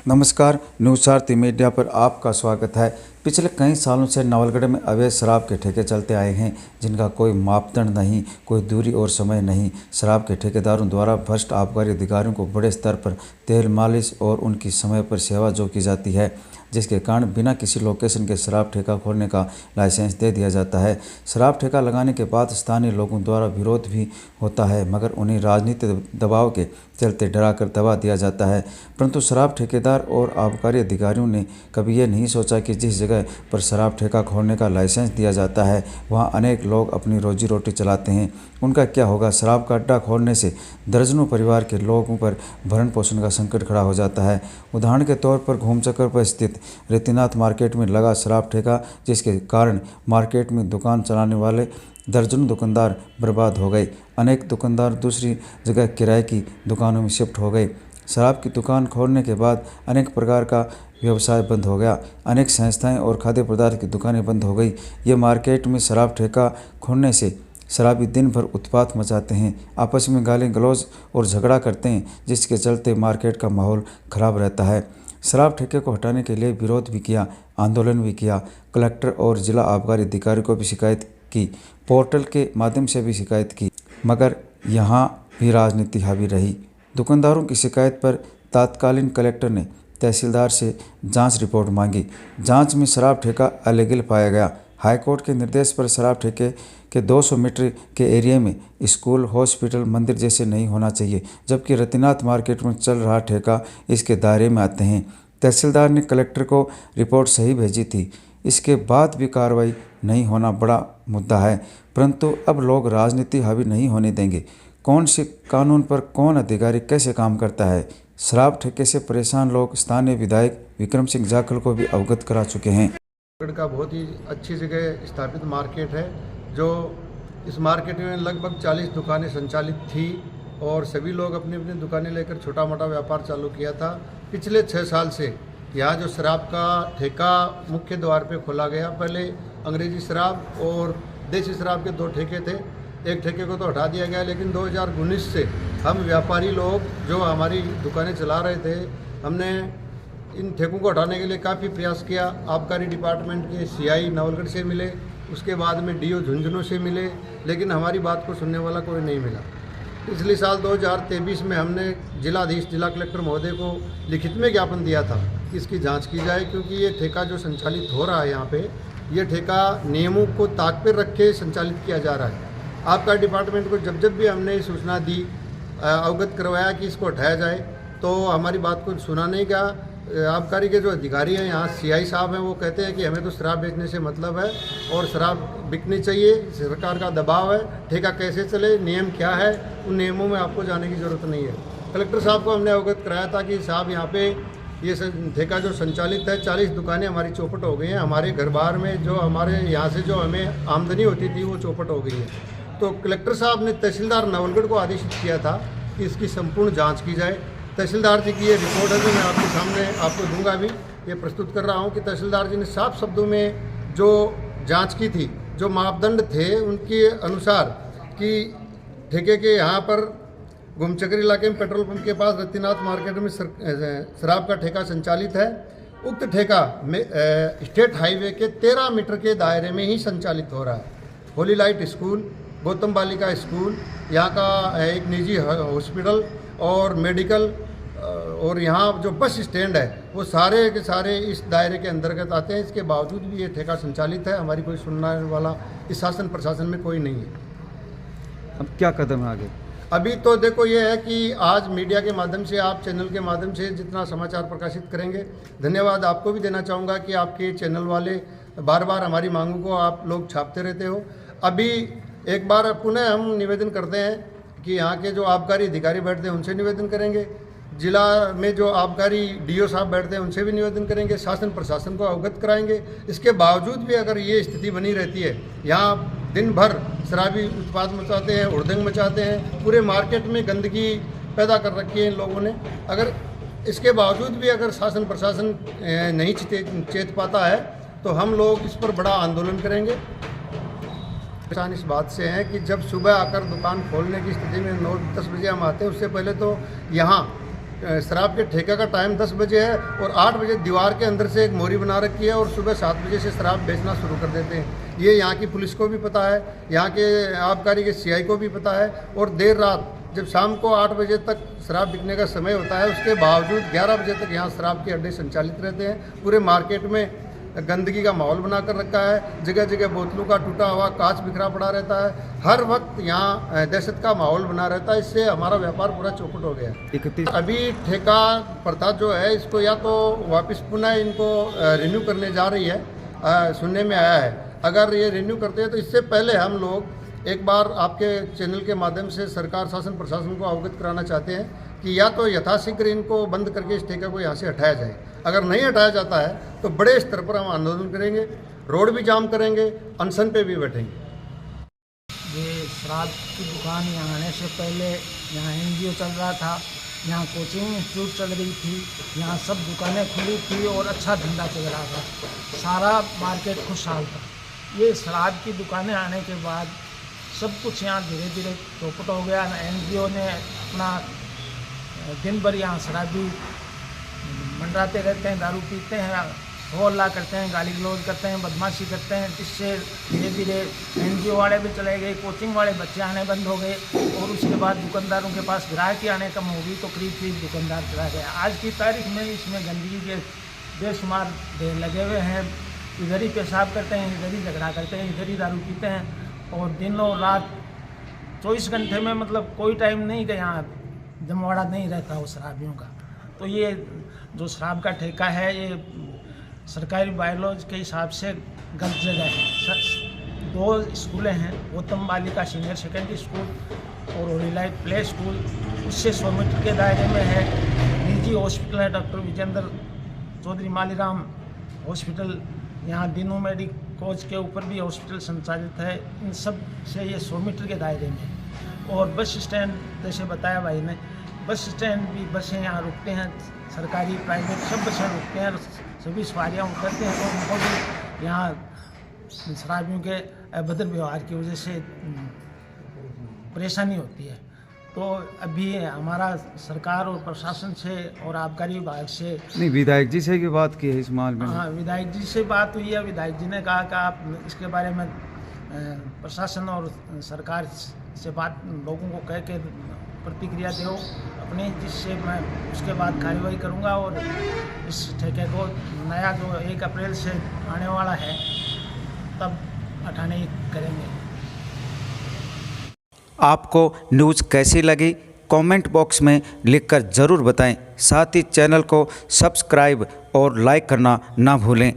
नमस्कार, न्यूज़ आरती मीडिया पर आपका स्वागत है। पिछले कई सालों से नवलगढ़ में अवैध शराब के ठेके चलते आए हैं, जिनका कोई मापदंड नहीं, कोई दूरी और समय नहीं। शराब के ठेकेदारों द्वारा भ्रष्ट आबकारी अधिकारियों को बड़े स्तर पर तेल मालिश और उनकी समय पर सेवा जो की जाती है, जिसके कारण बिना किसी लोकेशन के शराब ठेका खोलने का लाइसेंस दे दिया जाता है। शराब ठेका लगाने के बाद स्थानीय लोगों द्वारा विरोध भी होता है, मगर उन्हें राजनीतिक दबाव के चलते डरा कर दबा दिया जाता है। परंतु शराब ठेकेदार और आबकारी अधिकारियों ने कभी ये नहीं सोचा कि जिस जगह पर शराब ठेका खोलने का लाइसेंस दिया जाता है, वहाँ अनेक लोग अपनी रोजी रोटी चलाते हैं। उनका क्या होगा? शराब का अड्डा खोलने से दर्जनों परिवार के लोगों पर भरण पोषण का संकट खड़ा हो जाता है। उदाहरण के तौर पर घूमचक्कर पर स्थित रतिनाथ मार्केट में लगा शराब ठेका, जिसके कारण मार्केट में दुकान चलाने वाले दर्जनों दुकानदार बर्बाद हो गए। अनेक दुकानदार दूसरी जगह किराए की दुकानों में शिफ्ट हो गए। शराब की दुकान खोलने के बाद अनेक प्रकार का व्यवसाय बंद हो गया। अनेक संस्थाएं और खाद्य पदार्थ की दुकानें बंद हो गई। ये मार्केट में शराब ठेका खोलने से शराबी दिन भर उत्पात मचाते हैं, आपस में गाली गलौज और झगड़ा करते हैं, जिसके चलते मार्केट का माहौल खराब रहता है। शराब ठेके को हटाने के लिए विरोध भी किया, आंदोलन भी किया, कलेक्टर और जिला आबकारी अधिकारी को भी शिकायत की, पोर्टल के माध्यम से भी शिकायत की, मगर यहाँ भी राजनीति हावी रही। दुकानदारों की शिकायत पर तत्कालीन कलेक्टर ने तहसीलदार से जांच रिपोर्ट मांगी। जांच में शराब ठेका अलीगल पाया गया। हाईकोर्ट के निर्देश पर शराब ठेके के 200 मीटर के एरिया में स्कूल, हॉस्पिटल, मंदिर जैसे नहीं होना चाहिए, जबकि रतिनाथ मार्केट में चल रहा ठेका इसके दायरे में आते हैं। तहसीलदार ने कलेक्टर को रिपोर्ट सही भेजी थी। इसके बाद भी कार्रवाई नहीं होना बड़ा मुद्दा है, परंतु अब लोग राजनीति हावी नहीं होने देंगे। कौन से कानून पर कौन अधिकारी कैसे काम करता है? शराब ठेके से परेशान लोग स्थानीय विधायक विक्रम सिंह जाखल को भी अवगत करा चुके हैं। का बहुत ही अच्छी जगह स्थापित मार्केट है, जो इस मार्केट में लगभग 40 दुकानें संचालित थी और सभी लोग अपनी अपनी दुकानें लेकर छोटा मोटा व्यापार चालू किया था। पिछले 6 साल से यहाँ जो शराब का ठेका मुख्य द्वार पे खोला गया। पहले अंग्रेजी शराब और देसी शराब के 2 ठेके थे। एक ठेके को तो हटा दिया गया, लेकिन 2019 से हम व्यापारी लोग जो हमारी दुकानें चला रहे थे, हमने इन ठेकों को हटाने के लिए काफ़ी प्रयास किया। आबकारी डिपार्टमेंट के सीआई नवलगढ़ से मिले, उसके बाद में डीओ झुंझुनू से मिले, लेकिन हमारी बात को सुनने वाला कोई नहीं मिला। पिछले साल 2023 में हमने जिलाधीश, जिला कलेक्टर महोदय को लिखित में ज्ञापन दिया था कि इसकी जांच की जाए, क्योंकि ये ठेका जो संचालित हो रहा है यहाँ पे, ये ठेका नियमों को ताक पर रख के संचालित किया जा रहा है। आबकारी डिपार्टमेंट को जब जब भी हमने सूचना दी, अवगत करवाया कि इसको हटाया जाए, तो हमारी बात को सुना नहीं गया। आबकारी के जो अधिकारी हैं यहाँ, सीआई साहब हैं, वो कहते हैं कि हमें तो शराब बेचने से मतलब है और शराब बिकनी चाहिए, सरकार का दबाव है, ठेका कैसे चले, नियम क्या है, उन नियमों में आपको जाने की ज़रूरत नहीं है। कलेक्टर साहब को हमने अवगत कराया था कि साहब यहाँ पे ये ठेका जो संचालित है, 40 दुकानें हमारी चौपट हो गई हैं। हमारे घर बार में जो हमारे यहाँ से जो हमें आमदनी होती थी वो चौपट हो गई है। तो कलेक्टर साहब ने तहसीलदार नवलगढ़ को आदेशित किया था कि इसकी संपूर्ण जाँच की जाए। तहसीलदार जी की ये रिपोर्ट है जो मैं आपके सामने आपको दूंगा, अभी ये प्रस्तुत कर रहा हूँ कि तहसीलदार जी ने साफ शब्दों में जो जांच की थी, जो मापदंड थे उनके अनुसार, कि ठेके के यहाँ पर गुमचक्कर इलाके में पेट्रोल पंप के पास रतिनाथ मार्केट में शराब का ठेका संचालित है। उक्त ठेका स्टेट हाईवे के 13 मीटर के दायरे में ही संचालित हो रहा है। होली लाइट स्कूल, गौतम बालिका स्कूल, यहाँ का एक निजी हॉस्पिटल और मेडिकल और यहाँ जो बस स्टैंड है, वो सारे के सारे इस दायरे के अंतर्गत आते हैं। इसके बावजूद भी ये ठेका संचालित है। हमारी कोई सुनने वाला इस शासन प्रशासन में कोई नहीं है। अब क्या कदम है आगे? अभी तो देखो ये है कि आज मीडिया के माध्यम से, आप चैनल के माध्यम से जितना समाचार प्रकाशित करेंगे, धन्यवाद आपको भी देना चाहूँगा कि आपके चैनल वाले बार बार हमारी मांगों को आप लोग छापते रहते हो। अभी एक बार पुनः हम निवेदन करते हैं कि यहाँ के जो आबकारी अधिकारी बैठते हैं उनसे निवेदन करेंगे, जिला में जो आबकारी डीओ साहब बैठते हैं उनसे भी निवेदन करेंगे, शासन प्रशासन को अवगत कराएंगे। इसके बावजूद भी अगर ये स्थिति बनी रहती है, यहाँ दिन भर शराबी उत्पात मचाते हैं, हुड़दंग मचाते हैं, पूरे मार्केट में गंदगी पैदा कर रखी है इन लोगों ने, अगर इसके बावजूद भी अगर शासन प्रशासन नहीं चेत पाता है, तो हम लोग इस पर बड़ा आंदोलन करेंगे। परेशान इस बात से हैं कि जब सुबह आकर दुकान खोलने की स्थिति में 9-10 बजे हम आते हैं, उससे पहले तो यहाँ शराब के ठेके का टाइम 10 बजे है और 8 बजे दीवार के अंदर से एक मोरी बना रखी है और सुबह 7 बजे से शराब बेचना शुरू कर देते हैं। ये यहाँ की पुलिस को भी पता है, यहाँ के आबकारी के सीआई को भी पता है। और देर रात जब शाम को 8 बजे तक शराब बिकने का समय होता है, उसके बावजूद 11 बजे तक यहाँ शराब के अड्डे संचालित रहते हैं। पूरे मार्केट में गंदगी का माहौल बना कर रखा है, जगह जगह बोतलों का टूटा हुआ कांच बिखरा पड़ा रहता है, हर वक्त यहाँ दहशत का माहौल बना रहता है। इससे हमारा व्यापार पूरा चौपट हो गया है। अभी ठेका प्रथा जो है इसको या तो वापस पुनः इनको रिन्यू करने जा रही है, सुनने में आया है। अगर ये रिन्यू करते हैं तो इससे पहले हम लोग एक बार आपके चैनल के माध्यम से सरकार शासन प्रशासन को अवगत कराना चाहते हैं कि या तो यथाशीघ्र इनको बंद करके इस ठेके को यहाँ से हटाया जाए। अगर नहीं हटाया जाता है तो बड़े स्तर पर हम आंदोलन करेंगे, रोड भी जाम करेंगे, अनशन पे भी बैठेंगे। ये शराब की दुकान यहाँ आने से पहले यहाँ एनजीओ चल रहा था, यहाँ कोचिंग इंस्टीट्यूट चल रही थी, यहाँ सब दुकानें खुली थी और अच्छा धंधा चल रहा था, सारा मार्केट खुशहाल था। ये शराब की दुकानें आने के बाद सब कुछ यहाँ धीरे धीरे चौपट हो गया। एनजीओ ने अपना दिन भर यहाँ शराबी मंडराते रहते हैं, दारू पीते हैं, हल्ला करते हैं, गाली गलौज करते हैं, बदमाशी करते हैं। जिससे धीरे धीरे एनजीओ वाले भी चले गए, कोचिंग वाले बच्चे आने बंद हो गए और उसके बाद दुकानदारों के पास ग्राहकी आने कम हो गई तो करीब दुकानदार चला गया। आज की तारीख में इसमें गंदगी के बेशुमार ढेर लगे हुए हैं। इधर ही पेशाब करते हैं, इधर ही झगड़ा करते हैं, इधर ही दारू पीते हैं और दिन और रात 24 घंटे में मतलब कोई टाइम नहीं कि यहाँ जमवाड़ा नहीं रहता हो शराबियों का। तो ये जो शराब का ठेका है ये सरकारी बायलॉज के हिसाब से गलत जगह है। 2 स्कूलें हैं, गौतम बालिका सीनियर सेकेंडरी स्कूल और ओरिलाइट प्ले स्कूल, उससे 100 मीटर के दायरे में है। निजी हॉस्पिटल है डॉक्टर विजेंद्र चौधरी मालीराम हॉस्पिटल, यहाँ दिनों मेडिकोज के ऊपर भी हॉस्पिटल संचालित है। इन सब से ये 100 मीटर के दायरे में। और बस स्टैंड जैसे बताया भाई ने, बस स्टैंड भी बसें यहाँ रुकते हैं, सरकारी प्राइवेट सब बसें रुकते हैं, सभी सवारियाँ उतरते हैं। तो उनको भी यहाँ शराबियों के अभद्र व्यवहार की वजह से परेशानी होती है। तो अभी हमारा सरकार और प्रशासन से और आबकारी विभाग से नहीं, विधायक जी से की बात की है इस मामले में? हाँ, विधायक जी से बात हुई है। विधायक जी ने कहा कि आप इसके बारे में प्रशासन और सरकार से बात लोगों को कह के प्रतिक्रिया दो अपनी, जिससे मैं उसके बाद कार्रवाई करूंगा और इस ठेके को नया जो 1 अप्रैल से आने वाला है तब हटाने करेंगे। आपको न्यूज़ कैसी लगी कमेंट बॉक्स में लिखकर ज़रूर बताएं। साथ ही चैनल को सब्सक्राइब और लाइक करना ना भूलें।